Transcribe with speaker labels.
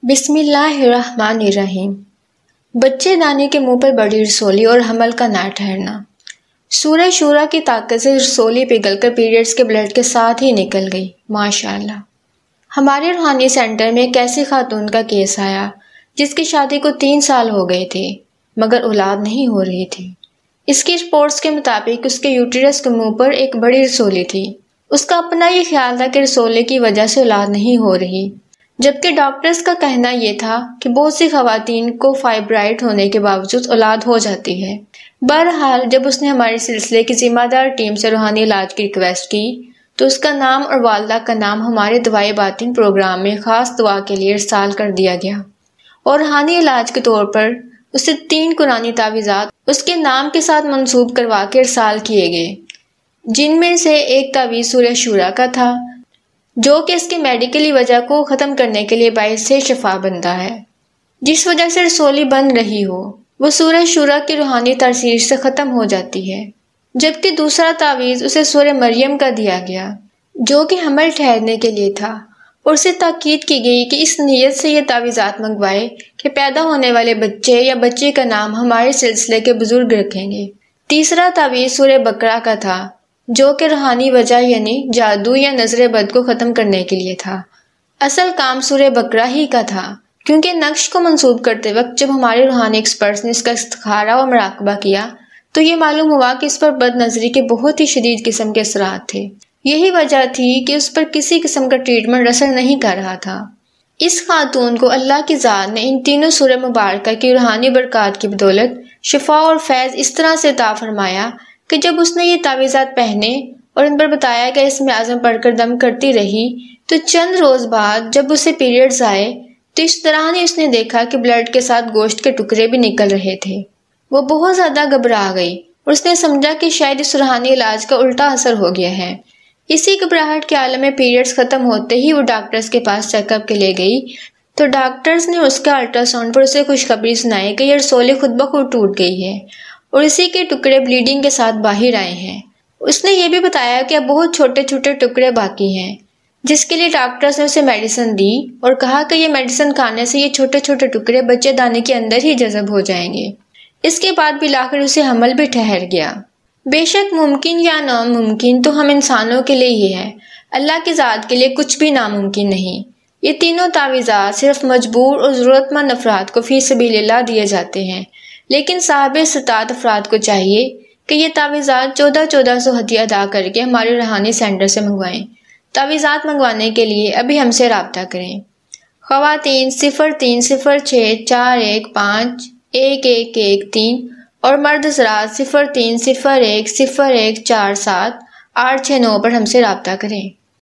Speaker 1: بسم اللہ الرحمن الرحیم۔ بچے دانے کے منہ پر بڑی رسولی اور حمل کا نہ ٹھہرنا۔ سورہ شورا کی طاقت سے رسولی پگھل کر پیریڈز کے بلڈ کے ساتھ ہی نکل گئی۔ ماشاءاللہ۔ ہمارے روحانی سینٹر میں ایک ایسی خاتون کا کیس آیا جس کی شادی کو 3 سال ہو گئے تھے مگر اولاد نہیں ہو رہی تھی۔ اس کی رپورٹس کے مطابق اس کے یوٹرس کے منہ پر ایک بڑی رسولی تھی۔ اس کا اپنا یہ خیال تھا کہ رسولے کی وجہ سے اولاد نہیں ہو رہی، جبکہ ڈاکٹرز کا کہنا یہ تھا کہ بہت سی خواتین کو فائبرائڈ ہونے کے باوجود اولاد ہو جاتی ہے۔ بہرحال جب اس نے ہمارے سلسلے کی ذمہ دار ٹیم سے روحانی علاج کی ریکویسٹ کی تو اس کا نام اور والدہ کا نام ہمارے دعائے باطن پروگرام میں خاص دعا کے لیے ارسال کر دیا گیا، اور روحانی علاج کے طور پر اسے 3 قرآنی تعویذات اس کے نام کے ساتھ منسوب کروا کے ارسال کیے گئے، جن میں سے ایک تعویذ سورہ شورا کا تھا جو کہ اس کی میڈیکلی وجہ کو ختم کرنے کے لیے باعث سے شفا بنتا ہے۔ جس وجہ سے رسولی بن رہی ہو وہ سورہ شورا کی روحانی تاثیر سے ختم ہو جاتی ہے، جبکہ دوسرا تعویذ اسے سورہ مریم کا دیا گیا جو کہ حمل ٹھہرنے کے لیے تھا، اور اسے تاکید کی گئی کہ اس نیت سے یہ تعویذات منگوائے کہ پیدا ہونے والے بچے یا بچی کا نام ہمارے سلسلے کے بزرگ رکھیں گے۔ تیسرا تعویذ سورہ بقرہ کا تھا جو کہ روحانی وجہ یعنی جادو یا نظر بد کو ختم کرنے کے لیے تھا۔ اصل کام سورہ بقرہ ہی کا تھا، کیونکہ نقش کو منسوب کرتے وقت جب ہمارے روحانی ایکسپرٹس نے اس کا استخارہ اور مراقبہ کیا تو یہ معلوم ہوا کہ اس پر بد نظری کے بہت ہی شدید قسم کے اثرات تھے۔ یہی وجہ تھی کہ اس پر کسی قسم کا ٹریٹمنٹ اثر نہیں کر رہا تھا۔ اس خاتون کو اللہ کی ذات نے ان تینوں سورہ مبارکہ کی روحانی برکات کی بدولت شفا اور فیض اس طرح سے عطا فرمایا کہ جب اس نے یہ تعویذات پہنے اور ان پر بتایا کہ اسم اعظم پڑھ کر دم کرتی رہی تو چند روز بعد جب اسے پیریڈز آئے تو اس طرح اس نے دیکھا کہ بلڈ کے ساتھ گوشت کے ٹکڑے بھی نکل رہے تھے۔ وہ بہت زیادہ گھبرا گئی اور اس نے سمجھا کہ شاید اس روحانی علاج کا الٹا اثر ہو گیا ہے۔ اسی گھبراہٹ کے عالم میں پیریڈز ختم ہوتے ہی وہ ڈاکٹرز کے پاس چیک اپ کے لیے گئی تو ڈاکٹرز نے اس کا الٹرا ساؤنڈ پر اسے خوشخبری سنائی کہ یہ رسولی خود بخود ٹوٹ گئی ہے اور اسی کے ٹکڑے بلیڈنگ کے ساتھ باہر آئے ہیں۔ اس نے یہ بھی بتایا کہ اب بہت چھوٹے چھوٹے ٹکڑے باقی ہیں، جس کے لیے ڈاکٹرز نے اسے میڈیسن دی اور کہا کہ یہ میڈیسن کھانے سے یہ چھوٹے چھوٹے ٹکڑے بچے دانے کے اندر ہی جذب ہو جائیں گے۔ اس کے بعد بالآخر اسے حمل بھی ٹھہر گیا۔ بے شک ممکن یا ناممکن تو ہم انسانوں کے لیے ہی ہے، اللہ کی ذات کے لیے کچھ بھی ناممکن نہیں۔ یہ تینوں تعویذات صرف مجبور اور ضرورت مند افراد کو فی سبیل اللہ دیے جاتے ہیں، لیکن صاحب استطاعت افراد کو چاہیے کہ یہ تعویذات 1400 ہدیہ ادا کر کے ہمارے روحانی سینٹر سے منگوائیں۔ تعویذات منگوانے کے لیے ابھی ہم سے رابطہ کریں۔ خواتین 0301511113 اور مرد حضرات 030101478669 پر ہم سے رابطہ کریں۔